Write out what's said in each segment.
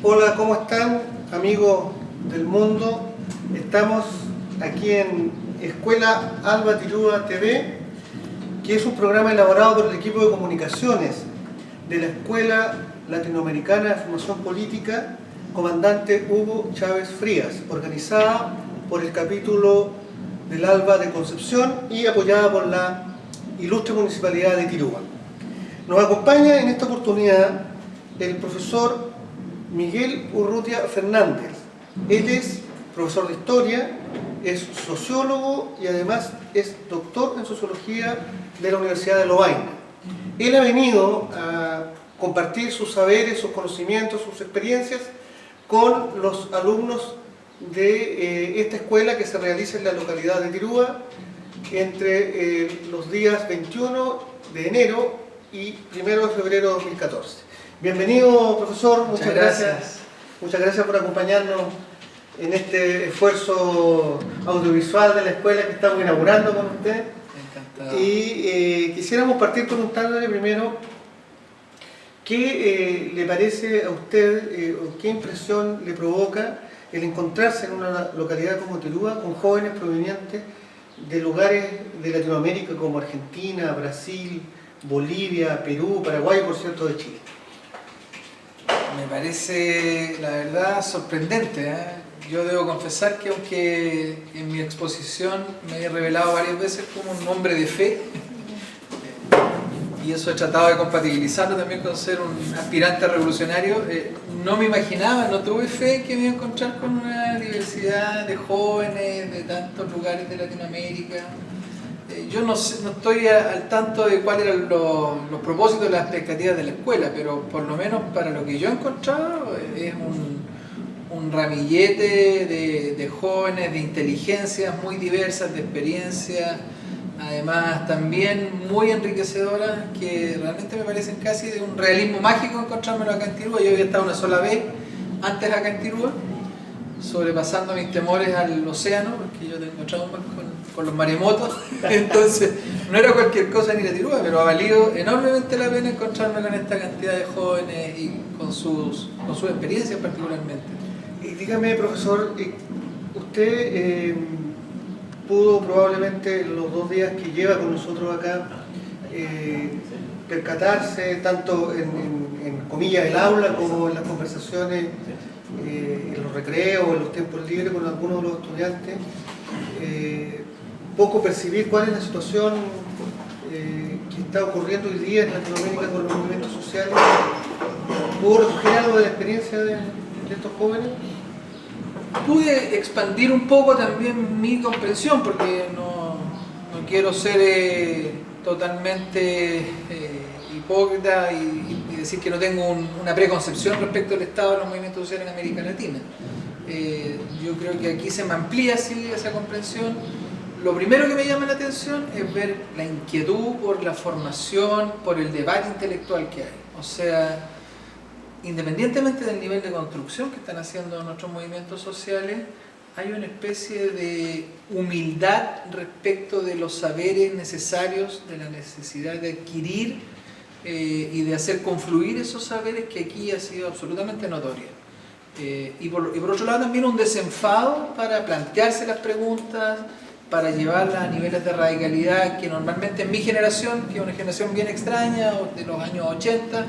Hola, ¿cómo están, amigos del mundo? Estamos aquí en Escuela Alba Tirúa TV, que es un programa elaborado por el equipo de comunicaciones de la Escuela Latinoamericana de Formación Política Comandante Hugo Chávez Frías, organizada por el capítulo del Alba de Concepción y apoyada por la ilustre Municipalidad de Tirúa. Nos acompaña en esta oportunidad el profesor Miguel Urrutia Fernández. Él es profesor de historia, es sociólogo y además es doctor en sociología de la Universidad de Lovaina. Él ha venido a compartir sus saberes, sus conocimientos, sus experiencias con los alumnos de esta escuela que se realiza en la localidad de Tirúa entre los días 21 de enero y 1 de febrero de 2014. Bienvenido, profesor, muchas gracias. Muchas gracias por acompañarnos en este esfuerzo audiovisual de la escuela que estamos inaugurando con usted. Encantado. Y quisiéramos partir preguntándole primero qué le parece a usted o qué impresión le provoca el encontrarse en una localidad como Tirúa con jóvenes provenientes de lugares de Latinoamérica como Argentina, Brasil, Bolivia, Perú, Paraguay y por cierto de Chile. Me parece, la verdad, sorprendente, ¿eh? Yo debo confesar que aunque en mi exposición me he revelado varias veces como un hombre de fe, y eso he tratado de compatibilizarlo también con ser un aspirante revolucionario, no me imaginaba, no tuve fe que me iba a encontrar con una diversidad de jóvenes de tantos lugares de Latinoamérica. Yo no estoy al tanto de cuáles eran los propósitos y las expectativas de la escuela, pero por lo menos para lo que yo he encontrado es un ramillete de jóvenes, de inteligencias muy diversas, de experiencias, además también muy enriquecedoras, que realmente me parecen casi de un realismo mágico encontrármelo acá en Tirúa. Yo había estado una sola vez antes acá en Tirúa, sobrepasando mis temores al océano, porque yo tengo traumas con los maremotos, entonces no era cualquier cosa ni ir a Tirúa, pero ha valido enormemente la pena encontrarme con esta cantidad de jóvenes y con sus experiencias particularmente. Y dígame, profesor, usted pudo probablemente los 2 días que lleva con nosotros acá percatarse tanto en comillas el aula como en las conversaciones, en los recreos, en los tiempos libres con algunos de los estudiantes, poco percibir cuál es la situación que está ocurriendo hoy día en Latinoamérica con los movimientos sociales. ¿Pudo recoger algo de la experiencia de estos jóvenes? Pude expandir un poco también mi comprensión, porque no quiero ser totalmente hipócrita y decir que no tengo una preconcepción respecto al estado de los movimientos sociales en América Latina. Yo creo que aquí se me amplía así esa comprensión. Lo primero que me llama la atención es ver la inquietud por la formación, por el debate intelectual que hay. O sea, independientemente del nivel de construcción que están haciendo nuestros movimientos sociales, hay una especie de humildad respecto de los saberes necesarios, de la necesidad de adquirir y de hacer confluir esos saberes, que aquí ha sido absolutamente notoria. Y por otro lado también un desenfado para plantearse las preguntas, para llevarlas a niveles de radicalidad que normalmente en mi generación, que es una generación bien extraña, de los años 80,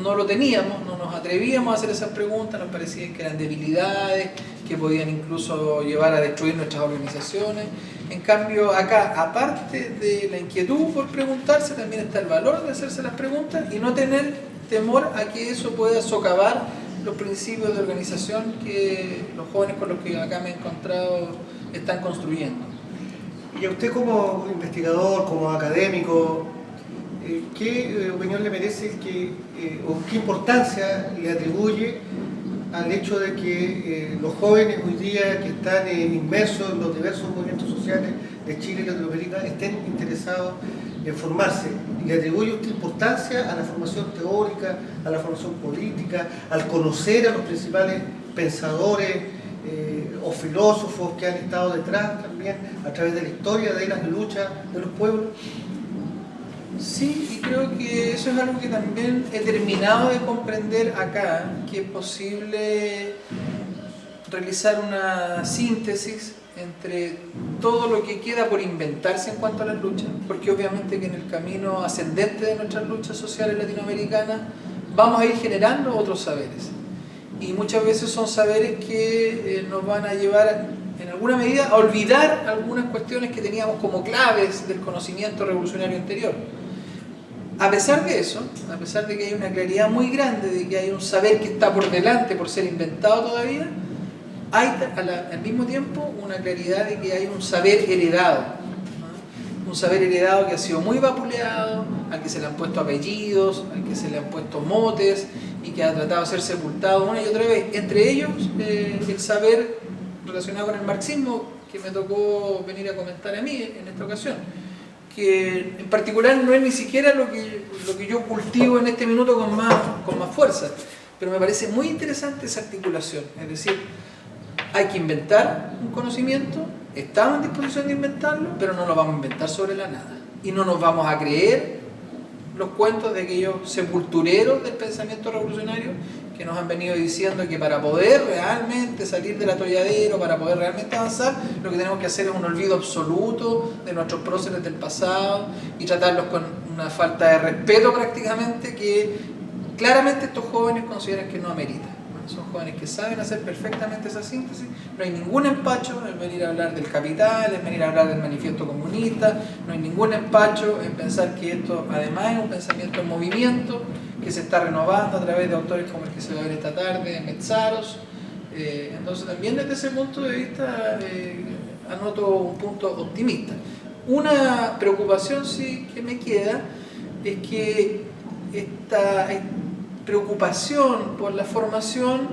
no lo teníamos, no nos atrevíamos a hacer esas preguntas, nos parecían que eran debilidades, que podían incluso llevar a destruir nuestras organizaciones. En cambio acá, aparte de la inquietud por preguntarse, también está el valor de hacerse las preguntas y no tener temor a que eso pueda socavar los principios de organización que los jóvenes con los que acá me he encontrado están construyendo. Y a usted como investigador, como académico, ¿qué opinión le merece o qué importancia le atribuye al hecho de que los jóvenes hoy día que están inmersos en los diversos movimientos sociales de Chile y Latinoamérica estén interesados en formarse? ¿Le atribuye usted importancia a la formación teórica, a la formación política, al conocer a los principales pensadores o filósofos que han estado detrás también a través de la historia de las luchas de los pueblos? Sí, y creo que eso es algo que también he terminado de comprender acá, que es posible realizar una síntesis entre todo lo que queda por inventarse en cuanto a las luchas, porque obviamente que en el camino ascendente de nuestras luchas sociales latinoamericanas vamos a ir generando otros saberes, y muchas veces son saberes que nos van a llevar en alguna medida a olvidar algunas cuestiones que teníamos como claves del conocimiento revolucionario anterior. A pesar de eso, a pesar de que hay una claridad muy grande de que hay un saber que está por delante por ser inventado todavía, hay al mismo tiempo una claridad de que hay un saber heredado, ¿no? Un saber heredado que ha sido muy vapuleado, al que se le han puesto apellidos, al que se le han puesto motes y que ha tratado de ser sepultado una y otra vez. Entre ellos, el saber relacionado con el marxismo, que me tocó venir a comentar a mí en esta ocasión, que en particular no es ni siquiera lo que yo cultivo en este minuto con más fuerza, pero me parece muy interesante esa articulación. Es decir, hay que inventar un conocimiento, estamos en disposición de inventarlo, pero no lo vamos a inventar sobre la nada. Y no nos vamos a creer los cuentos de aquellos sepultureros del pensamiento revolucionario que nos han venido diciendo que para poder realmente salir del atolladero, para poder realmente avanzar, lo que tenemos que hacer es un olvido absoluto de nuestros próceres del pasado y tratarlos con una falta de respeto prácticamente que claramente estos jóvenes consideran que no amerita. Son jóvenes que saben hacer perfectamente esa síntesis, no hay ningún empacho en venir a hablar del capital, en venir a hablar del manifiesto comunista, no hay ningún empacho en pensar que esto además es un pensamiento en movimiento que se está renovando a través de autores como el que se va a ver esta tarde, Metzaros. Entonces también desde ese punto de vista anoto un punto optimista. Una preocupación sí que me queda es que esta preocupación por la formación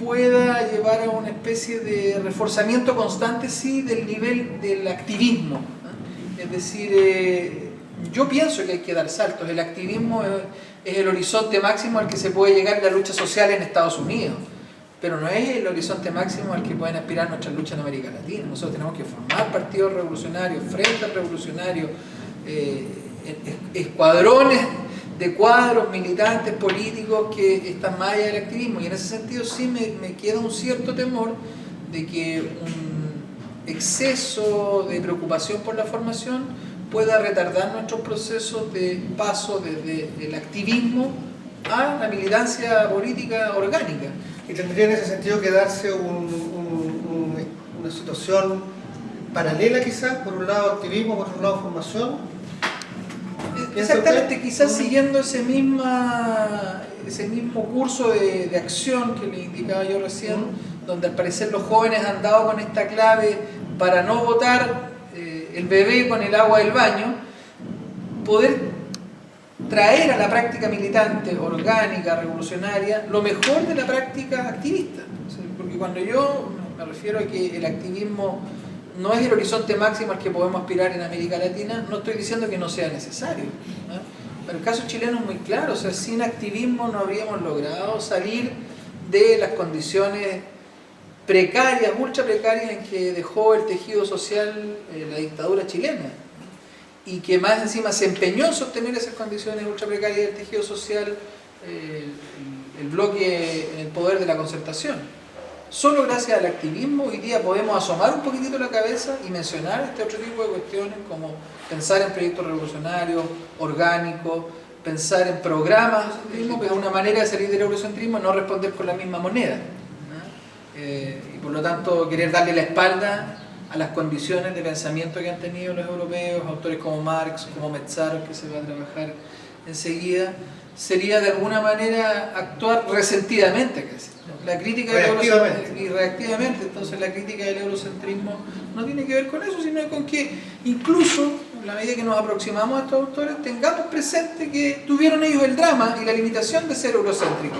pueda llevar a una especie de reforzamiento constante sí del nivel del activismo, ¿no? Es decir, yo pienso que hay que dar saltos. El activismo es el horizonte máximo al que se puede llegar en la lucha social en Estados Unidos, pero no es el horizonte máximo al que pueden aspirar nuestras luchas en América Latina. Nosotros tenemos que formar partidos revolucionarios, frentes revolucionarios, escuadrones de cuadros, militantes, políticos que están más allá del activismo, y en ese sentido sí me queda un cierto temor de que un exceso de preocupación por la formación pueda retardar nuestros procesos de paso desde el activismo a la militancia política orgánica. Y tendría en ese sentido que darse una situación paralela quizás, por un lado activismo, por otro lado formación. Exactamente, quizás siguiendo ese mismo curso de acción que le indicaba yo recién, donde al parecer los jóvenes han dado con esta clave para no botar el bebé con el agua del baño, poder traer a la práctica militante, orgánica, revolucionaria, lo mejor de la práctica activista. Porque cuando yo me refiero a que el activismo no es el horizonte máximo al que podemos aspirar en América Latina, no estoy diciendo que no sea necesario, ¿no? Pero el caso chileno es muy claro, o sea, sin activismo no habríamos logrado salir de las condiciones precarias, ultra precarias en que dejó el tejido social la dictadura chilena, y que más encima se empeñó en sostener esas condiciones ultra precarias del tejido social el bloque en el poder de la concertación. Solo gracias al activismo hoy día podemos asomar un poquitito la cabeza y mencionar este otro tipo de cuestiones, como pensar en proyectos revolucionarios, orgánicos, pensar en programas, que es una manera de salir del eurocentrismo, no responder con la misma moneda, ¿no? Y por lo tanto querer darle la espalda a las condiciones de pensamiento que han tenido los europeos, autores como Marx, como Metzaros, que se va a trabajar enseguida, sería de alguna manera actuar resentidamente casi. La crítica del eurocentrismo, y reactivamente, entonces la crítica del eurocentrismo no tiene que ver con eso, sino con que incluso en la medida que nos aproximamos a estos autores tengamos presente que tuvieron ellos el drama y la limitación de ser eurocéntricos,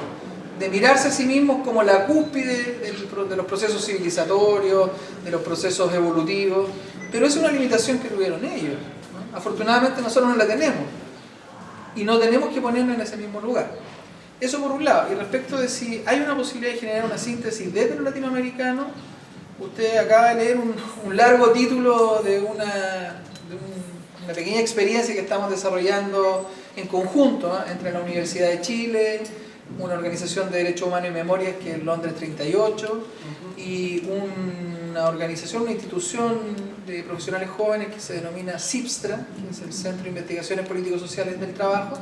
de mirarse a sí mismos como la cúspide de los procesos civilizatorios, de los procesos evolutivos, pero es una limitación que tuvieron ellos, ¿no? Afortunadamente nosotros no la tenemos y no tenemos que ponernos en ese mismo lugar. Eso por un lado. Y respecto de si hay una posibilidad de generar una síntesis desde lo latinoamericano, usted acaba de leer un largo título de un una pequeña experiencia que estamos desarrollando en conjunto entre la Universidad de Chile, una organización de derechos humanos y memoria que es Londres 38, y una organización, una institución de profesionales jóvenes que se denomina CIPSTRA, que es el Centro de Investigaciones Político-Sociales del Trabajo,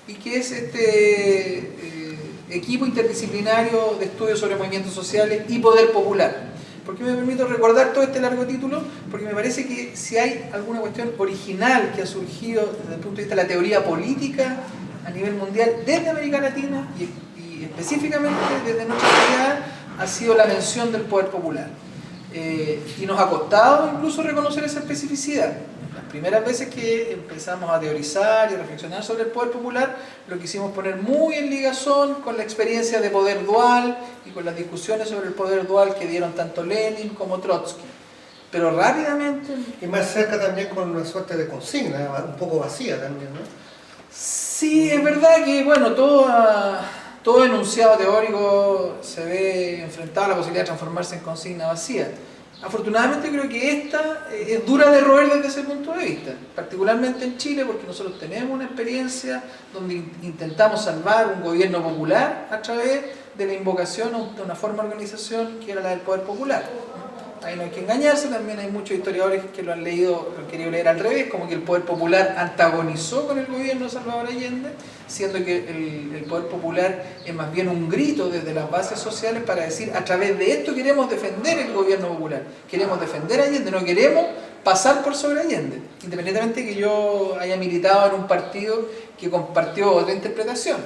y que es este equipo interdisciplinario de estudios sobre movimientos sociales y poder popular. ¿Por qué me permito recordar todo este largo título? Porque me parece que si hay alguna cuestión original que ha surgido desde el punto de vista de la teoría política a nivel mundial desde América Latina y específicamente desde nuestra sociedad, ha sido la mención del poder popular. Y nos ha costado incluso reconocer esa especificidad. Las primeras veces que empezamos a teorizar y a reflexionar sobre el poder popular, lo quisimos poner muy en ligazón con la experiencia de poder dual y con las discusiones sobre el poder dual que dieron tanto Lenin como Trotsky. Pero rápidamente... Y más cerca también con una suerte de consigna, un poco vacía también, ¿no? Sí, es verdad que, bueno, todo enunciado teórico se ve enfrentado a la posibilidad de transformarse en consigna vacía. Afortunadamente creo que esta es dura de roer desde ese punto de vista, particularmente en Chile, porque nosotros tenemos una experiencia donde intentamos salvar un gobierno popular a través de la invocación de una forma de organización que era la del poder popular. Ahí no hay que engañarse, también hay muchos historiadores que lo han leído, lo han querido leer al revés, como que el poder popular antagonizó con el gobierno de Salvador Allende, siendo que el poder popular es más bien un grito desde las bases sociales para decir, a través de esto queremos defender el gobierno popular, queremos defender a Allende, no queremos pasar por sobre Allende, independientemente que yo haya militado en un partido que compartió otra interpretación,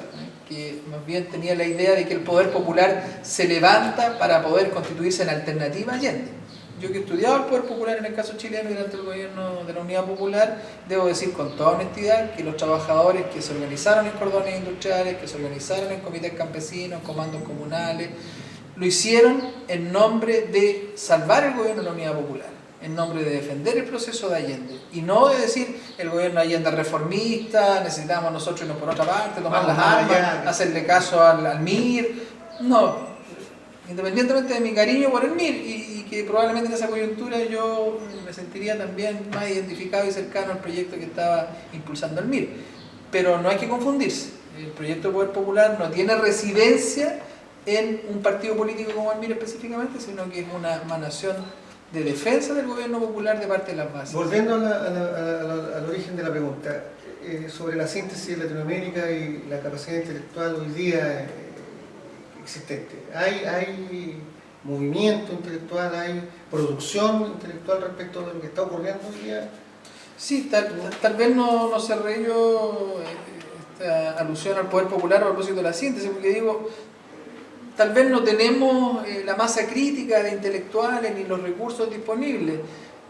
que más bien tenía la idea de que el poder popular se levanta para poder constituirse en alternativa a Allende. Yo que he estudiado el poder popular en el caso chileno y durante el gobierno de la Unidad Popular, debo decir con toda honestidad que los trabajadores que se organizaron en cordones industriales, que se organizaron en comités campesinos, comandos comunales, lo hicieron en nombre de salvar el gobierno de la Unidad Popular, en nombre de defender el proceso de Allende, y no de decir el gobierno de Allende es reformista, necesitamos nosotros irnos por otra parte, tomar las armas, hacerle caso al MIR. No, independientemente de mi cariño por el MIR, y que probablemente en esa coyuntura yo me sentiría también más identificado y cercano al proyecto que estaba impulsando el MIR. Pero no hay que confundirse, el proyecto de Poder Popular no tiene residencia en un partido político como el MIR específicamente, sino que es una emanación de defensa del gobierno popular de parte de las bases. Volviendo al origen de la pregunta, sobre la síntesis de Latinoamérica y la capacidad intelectual hoy día existente. ¿Hay movimiento intelectual, hay producción intelectual respecto de lo que está ocurriendo hoy día? Sí, tal vez no cerré yo esta alusión al poder popular a propósito de la síntesis, porque digo, tal vez no tenemos la masa crítica de intelectuales ni los recursos disponibles,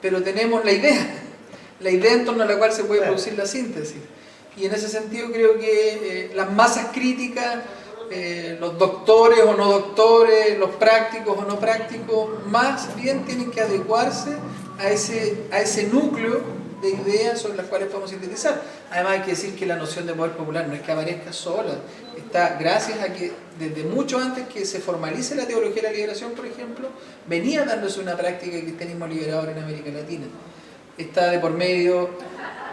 pero tenemos la idea en torno a la cual se puede producir la síntesis. Y en ese sentido creo que las masas críticas, los doctores o no doctores, los prácticos o no prácticos, más bien tienen que adecuarse a ese núcleo de ideas sobre las cuales podemos sintetizar. Además hay que decir que la noción de poder popular no es que aparezca sola, está gracias a que desde mucho antes que se formalice la teología de la liberación, por ejemplo, venía dándose una práctica de cristianismo liberador en América Latina. Está de por medio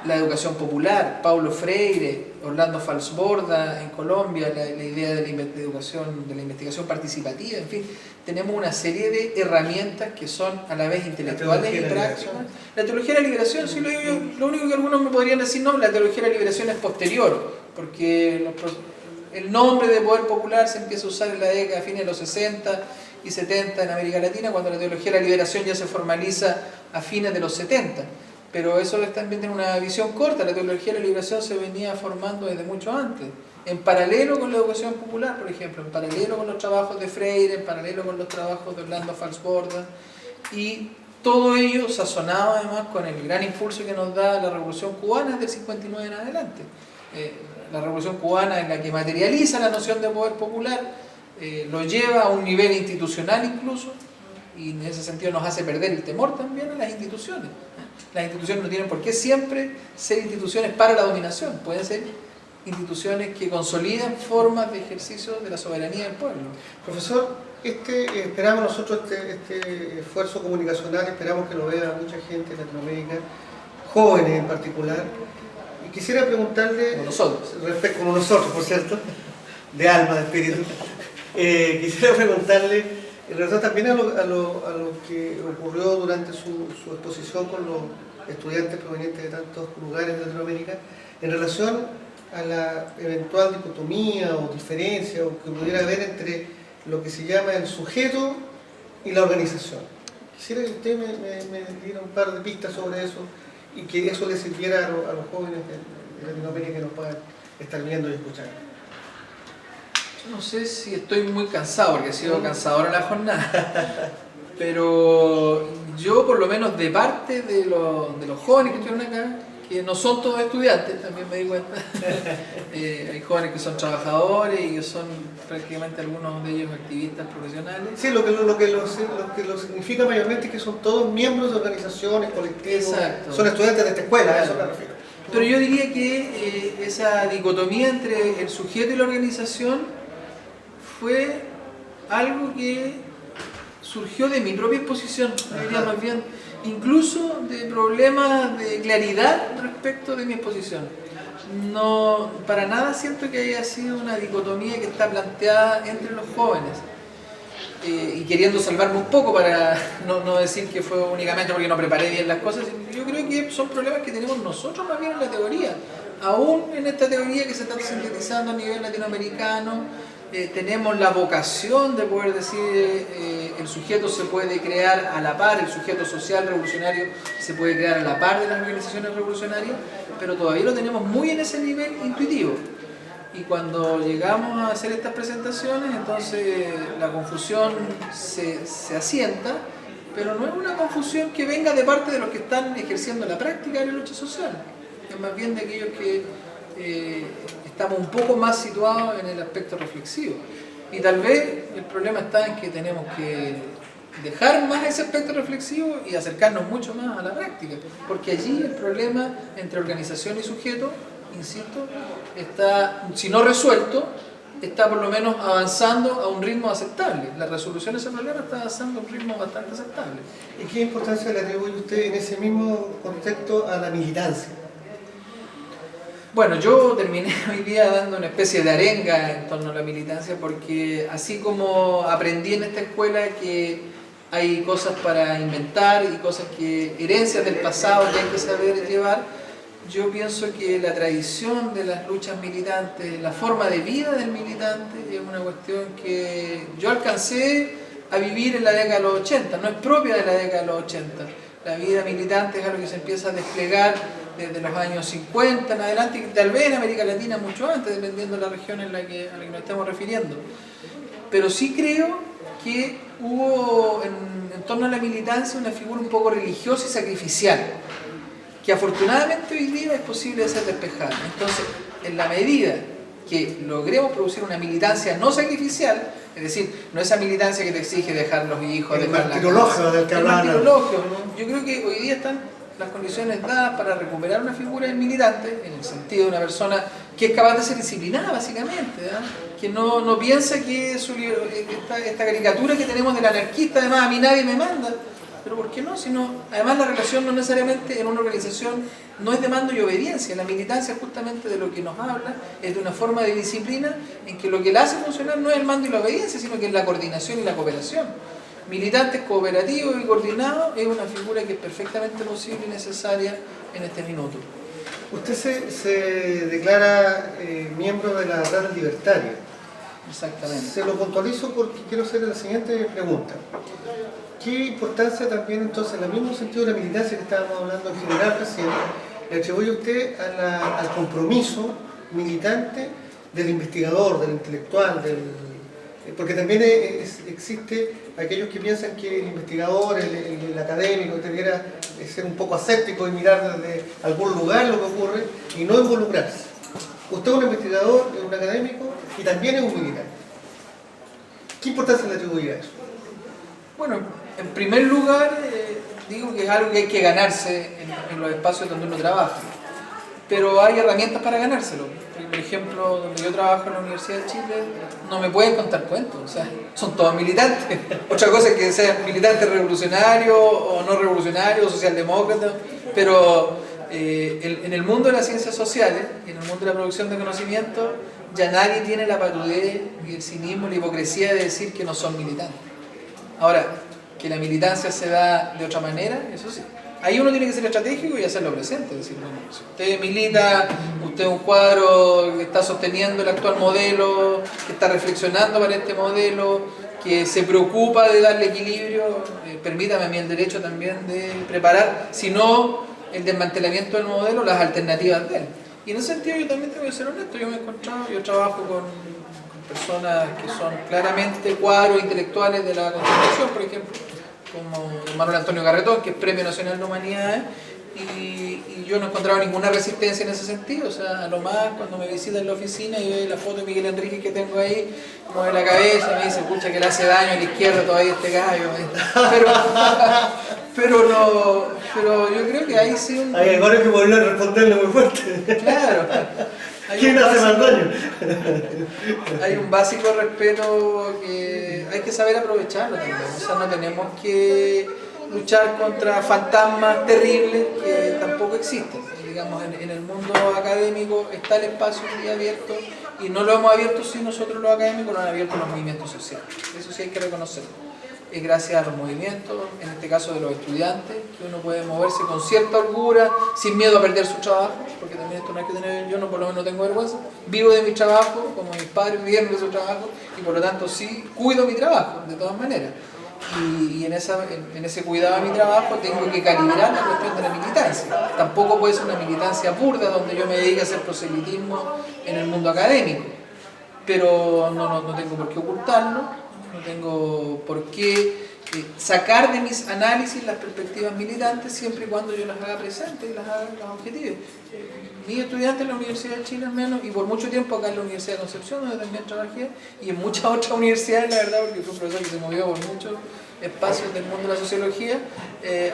la educación popular, Paulo Freire, Orlando Falsborda en Colombia, la idea de la educación, de la investigación participativa, en fin, tenemos una serie de herramientas que son a la vez intelectuales y prácticas. La teología de la liberación, sí lo digo yo, lo único que algunos me podrían decir, no, la teología de la liberación es posterior, porque el nombre de poder popular se empieza a usar en la década, a fines de los 60 y 70 en América Latina, cuando la teología de la liberación ya se formaliza a fines de los 70. Pero eso también tiene una visión corta, la teología de la liberación se venía formando desde mucho antes, en paralelo con la educación popular, por ejemplo, en paralelo con los trabajos de Freire, en paralelo con los trabajos de Orlando Falsborda, y todo ello sazonado además con el gran impulso que nos da la Revolución Cubana desde el 59 en adelante. La Revolución Cubana es la que materializa la noción de poder popular, lo lleva a un nivel institucional incluso, y en ese sentido nos hace perder el temor también a las instituciones. Las instituciones no tienen por qué siempre ser instituciones para la dominación, pueden ser instituciones que consoliden formas de ejercicio de la soberanía del pueblo. Profesor, esperamos nosotros este esfuerzo comunicacional, esperamos que lo vea mucha gente en Latinoamérica, jóvenes en particular. Y quisiera preguntarle, como nosotros, como nosotros, por cierto, de alma, de espíritu, quisiera preguntarle, en relación también a lo que ocurrió durante su exposición con los estudiantes provenientes de tantos lugares de Latinoamérica, en relación a la eventual dicotomía o diferencia o que pudiera haber entre lo que se llama el sujeto y la organización. Quisiera que usted me diera un par de pistas sobre eso y que eso le sirviera a los jóvenes de Latinoamérica que nos puedan estar viendo y escuchando. Yo no sé si estoy muy cansado, porque ha sido cansadora la jornada, pero yo por lo menos de parte de los jóvenes que estuvieron acá, que no son todos estudiantes, también me di cuenta, hay jóvenes que son trabajadores y que son prácticamente algunos de ellos activistas profesionales. Sí, lo que lo significa mayormente es que son todos miembros de organizaciones, colectivos. Exacto. Son estudiantes de esta escuela, Claro. a eso me refiero. Pero yo diría que esa dicotomía entre el sujeto y la organización fue algo que surgió de mi propia exposición, diría más bien, incluso de problemas de claridad respecto de mi exposición. No, para nada siento que haya sido una dicotomía que está planteada entre los jóvenes. Y queriendo salvarme un poco para no decir que fue únicamente porque no preparé bien las cosas, yo creo que son problemas que tenemos nosotros más bien en la teoría. Aún en esta teoría que se está sintetizando a nivel latinoamericano, tenemos la vocación de poder decir el sujeto se puede crear a la par, el sujeto social revolucionario se puede crear a la par de las organizaciones revolucionarias, pero todavía lo tenemos muy en ese nivel intuitivo. Y cuando llegamos a hacer estas presentaciones, entonces la confusión se asienta, pero no es una confusión que venga de parte de los que están ejerciendo la práctica de la lucha social, es más bien de aquellos que estamos un poco más situados en el aspecto reflexivo. Y tal vez el problema está en que tenemos que dejar más ese aspecto reflexivo y acercarnos mucho más a la práctica, porque allí el problema entre organización y sujeto, insisto, está, si no resuelto, está por lo menos avanzando a un ritmo aceptable. La resolución de ese problema está avanzando a un ritmo bastante aceptable. ¿Y qué importancia le atribuye usted en ese mismo contexto a la militancia? Bueno, yo terminé hoy día dando una especie de arenga en torno a la militancia, porque así como aprendí en esta escuela que hay cosas para inventar y cosas que, herencias del pasado que hay que saber llevar, yo pienso que la tradición de las luchas militantes, la forma de vida del militante es una cuestión que yo alcancé a vivir en la década de los 80, no es propia de la década de los 80. La vida militante es algo que se empieza a desplegar desde los años 50 en adelante, y tal vez en América Latina mucho antes, dependiendo de la región a la que nos estamos refiriendo. Pero sí creo que hubo en torno a la militancia una figura un poco religiosa y sacrificial, que afortunadamente hoy día es posible de ser despejada. Entonces, en la medida que logremos producir una militancia no sacrificial, es decir, no esa militancia que te exige dejar los hijos, El dejar martirologio del que hablaban. yo creo que hoy día están las condiciones dadas para recuperar una figura del militante, en el sentido de una persona que es capaz de ser disciplinada básicamente, que no piensa que esta caricatura que tenemos del anarquista, además a mí nadie me manda, pero ¿por qué no? Sino, además la relación no necesariamente en una organización no es de mando y obediencia, la militancia justamente de lo que nos habla es de una forma de disciplina en que lo que la hace funcionar no es el mando y la obediencia, sino que es la coordinación y la cooperación. Militantes cooperativos y coordinados es una figura que es perfectamente posible y necesaria en este minuto. Usted se declara miembro de la Red Libertaria. Exactamente. Se lo puntualizo porque quiero hacerle la siguiente pregunta. ¿Qué importancia también entonces, en el mismo sentido de la militancia que estábamos hablando en general recién, le atribuye usted al compromiso militante del investigador, del intelectual, porque también existe aquellos que piensan que el investigador, el académico, debiera ser un poco aséptico y mirar desde algún lugar lo que ocurre y no involucrarse. Usted es un investigador, es un académico y también es un militante. ¿Qué importancia le atribuye a eso? Bueno, en primer lugar, digo que es algo que hay que ganarse en los espacios donde uno trabaja, pero hay herramientas para ganárselo. Por ejemplo, donde yo trabajo en la Universidad de Chile, no me pueden contar cuentos, o sea, son todos militantes. Otra cosa es que sean militantes revolucionarios o no revolucionarios, socialdemócratas, pero En el mundo de las ciencias sociales, en el mundo de la producción de conocimiento, ya nadie tiene la patudez, el cinismo, la hipocresía de decir que no son militantes. Ahora, que la militancia se da de otra manera, eso sí. Ahí uno tiene que ser estratégico y hacerlo presente. Es decir, bueno, si usted milita, usted es un cuadro que está sosteniendo el actual modelo, que está reflexionando para este modelo, que se preocupa de darle equilibrio, permítame a mí el derecho también de preparar, si no el desmantelamiento del modelo, las alternativas de él. Y en ese sentido yo también tengo que ser honesto, yo me he encontrado, yo trabajo con personas que son claramente cuadros intelectuales de la Constitución, por ejemplo, como Manuel Antonio Garretón, que es Premio Nacional de Humanidades, y yo no he encontrado ninguna resistencia en ese sentido. O sea, a lo más cuando me visita en la oficina y ve la foto de Miguel Enrique que tengo ahí, mueve la cabeza y me dice, pucha, que le hace daño a la izquierda todavía este gallo. Pero yo creo que ahí sí Hay ahora que volver a responderlo muy fuerte. Claro. ¿Quién hace más daño? Hay un básico respeto que hay que saber aprovecharlo también. O sea, no tenemos que luchar contra fantasmas terribles que tampoco existen. Digamos, en el mundo académico está el espacio muy abierto y no lo hemos abierto si nosotros los académicos lo han abierto los movimientos sociales. Eso sí hay que reconocerlo. Es gracias a los movimientos, en este caso de los estudiantes, que uno puede moverse con cierta holgura, sin miedo a perder su trabajo, porque también esto no hay que tener, yo no, por lo menos no tengo vergüenza, vivo de mi trabajo, como mis padres vivieron de su trabajo, y por lo tanto sí cuido mi trabajo, de todas maneras. Y en ese cuidado de mi trabajo tengo que calibrar la cuestión de la militancia. Tampoco puede ser una militancia burda donde yo me dedique a hacer proselitismo en el mundo académico, pero no tengo por qué ocultarlo. No tengo por qué sacar de mis análisis las perspectivas militantes siempre y cuando yo las haga presentes y las objetive. Mis estudiantes en la Universidad de Chile al menos, y por mucho tiempo acá en la Universidad de Concepción, donde también trabajé, y en muchas otras universidades, la verdad, porque fue un profesor que se movió por muchos espacios del mundo de la sociología,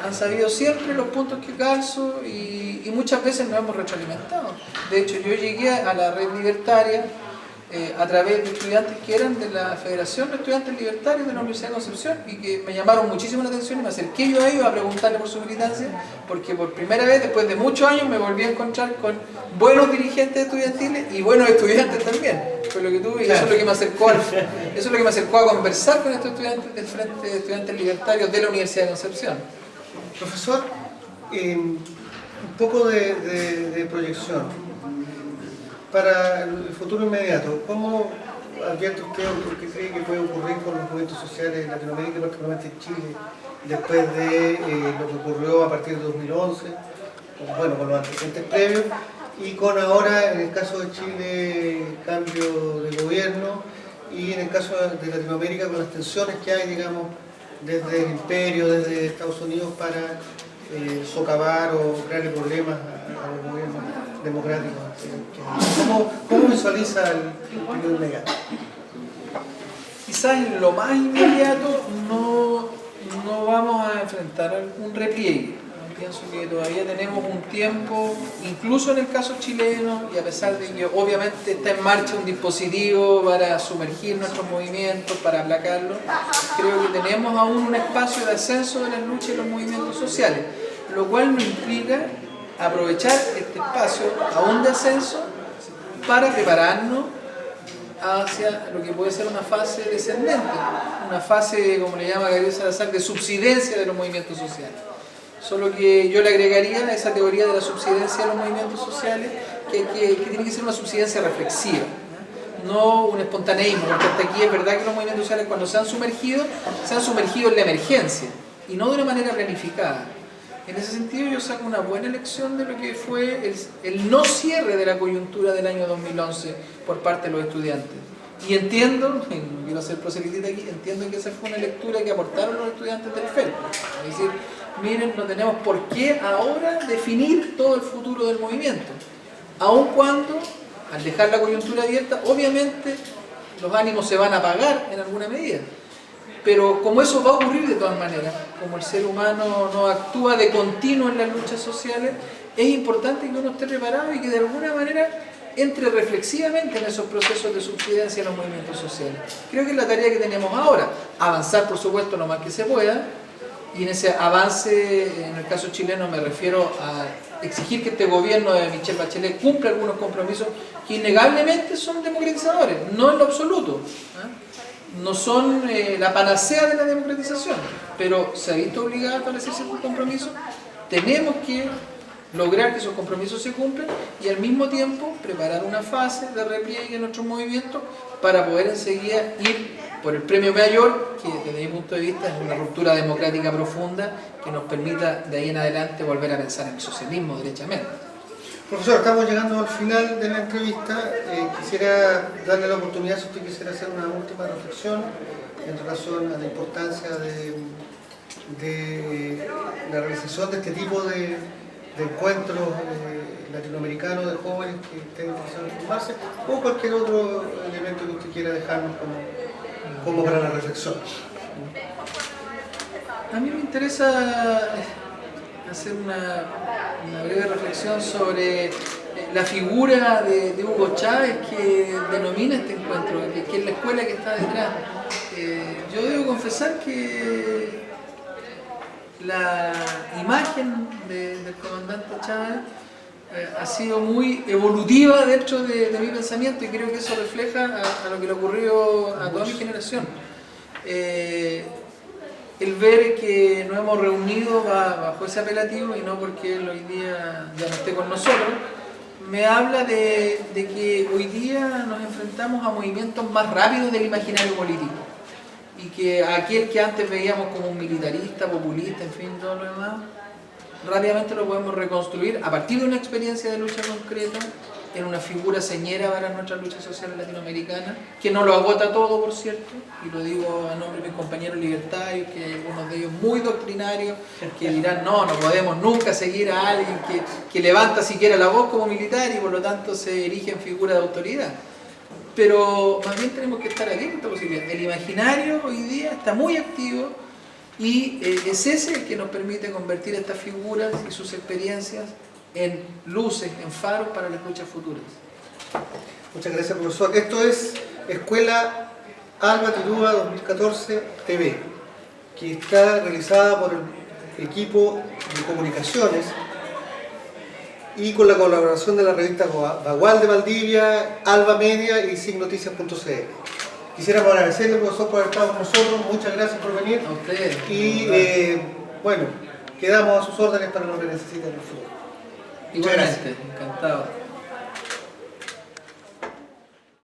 han sabido siempre los puntos que calzo y muchas veces nos hemos retroalimentado. De hecho, yo llegué a la red libertaria a través de estudiantes que eran de la Federación de Estudiantes Libertarios de la Universidad de Concepción y que me llamaron muchísimo la atención y me acerqué yo a ellos a preguntarle por su militancia, porque por primera vez, después de muchos años, me volví a encontrar con buenos dirigentes estudiantiles y buenos estudiantes también. Fue lo que tuve y eso es lo que me acercó a conversar con estos estudiantes del Frente de Estudiantes Libertarios de la Universidad de Concepción. Profesor, un poco de proyección. Para el futuro inmediato, ¿cómo advierte usted o qué cree que puede ocurrir con los movimientos sociales en Latinoamérica, particularmente en Chile, después de lo que ocurrió a partir de 2011, bueno, con los antecedentes previos, y con ahora, en el caso de Chile, cambio de gobierno, y en el caso de Latinoamérica, con las tensiones que hay, digamos, desde el imperio, desde Estados Unidos, para socavar o crearle problemas a los gobiernos democráticos? ¿Cómo visualiza el periodo inmediato? Quizás en lo más inmediato no vamos a enfrentar un repliegue. Pienso que todavía tenemos un tiempo, incluso en el caso chileno, y a pesar de que obviamente está en marcha un dispositivo para sumergir nuestros movimientos, para aplacarlos, creo que tenemos aún un espacio de ascenso de las luchas y los movimientos sociales, lo cual nos implica aprovechar este espacio aún de ascenso para prepararnos hacia lo que puede ser una fase descendente, una fase, como le llama Gabriel Salazar, de subsidencia de los movimientos sociales. Solo que yo le agregaría a esa teoría de la subsidencia de los movimientos sociales que tiene que ser una subsidencia reflexiva, no un espontaneísmo, porque hasta aquí es verdad que los movimientos sociales cuando se han sumergido en la emergencia y no de una manera planificada. En ese sentido yo saco una buena lección de lo que fue el no cierre de la coyuntura del año 2011 por parte de los estudiantes. Y entiendo, no quiero ser proselitita aquí, entiendo que esa fue una lectura que aportaron los estudiantes del FELP. Es decir, miren, no tenemos por qué ahora definir todo el futuro del movimiento. Aun cuando, al dejar la coyuntura abierta, obviamente los ánimos se van a apagar en alguna medida. Pero como eso va a ocurrir de todas maneras, como el ser humano no actúa de continuo en las luchas sociales, es importante que uno esté preparado y que de alguna manera entre reflexivamente en esos procesos de subsidencia en los movimientos sociales. Creo que es la tarea que tenemos ahora, avanzar por supuesto lo más que se pueda, y en ese avance, en el caso chileno me refiero exigir que este gobierno de Michelle Bachelet cumpla algunos compromisos que innegablemente son democratizadores, no en lo absoluto, no son la panacea de la democratización, pero se ha visto obligada a establecer ciertos compromisos. Tenemos que lograr que esos compromisos se cumplan y al mismo tiempo preparar una fase de repliegue en nuestros movimientos para poder enseguida ir por el premio mayor, que desde mi punto de vista es una ruptura democrática profunda que nos permita de ahí en adelante volver a pensar en el socialismo derechamente. Profesor, estamos llegando al final de la entrevista. Quisiera darle la oportunidad, si usted quisiera hacer una última reflexión en relación a la importancia de la realización de este tipo de encuentros latinoamericanos de jóvenes que estén interesados en formarse, o cualquier otro elemento que usted quiera dejarnos como para la reflexión. A mí me interesa hacer una breve reflexión sobre la figura de Hugo Chávez que denomina este encuentro, que es la escuela que está detrás. Yo debo confesar que la imagen del comandante Chávez ha sido muy evolutiva dentro de mi pensamiento y creo que eso refleja a lo que le ocurrió a toda mi generación. El ver que nos hemos reunido bajo ese apelativo y no porque él hoy día ya no esté con nosotros, me habla de que hoy día nos enfrentamos a movimientos más rápidos del imaginario político y que aquel que antes veíamos como un militarista, populista, en fin, todo lo demás, rápidamente lo podemos reconstruir a partir de una experiencia de lucha concreta en una figura señera para nuestra lucha social latinoamericana, que no lo agota todo, por cierto, y lo digo a nombre de mis compañeros libertarios, que hay algunos de ellos muy doctrinarios, que dirán, no podemos nunca seguir a alguien que levanta siquiera la voz como militar y por lo tanto se erige en figura de autoridad. Pero más bien tenemos que estar abiertos a esta posibilidad. El imaginario hoy día está muy activo y es ese el que nos permite convertir estas figuras y sus experiencias en luces, en faros para las luchas futuras. Muchas gracias, profesor. Esto es Escuela Alba Tirúa 2014 TV, que está realizada por el equipo de comunicaciones y con la colaboración de la revista Bagual de Valdivia, Alba Media y SIGNoticias.cl. Quisiéramos agradecerle, profesor, por haber estado con nosotros. Muchas gracias por venir. A ustedes. Y bueno, quedamos a sus órdenes para lo que necesiten en el futuro. Igualmente, encantado.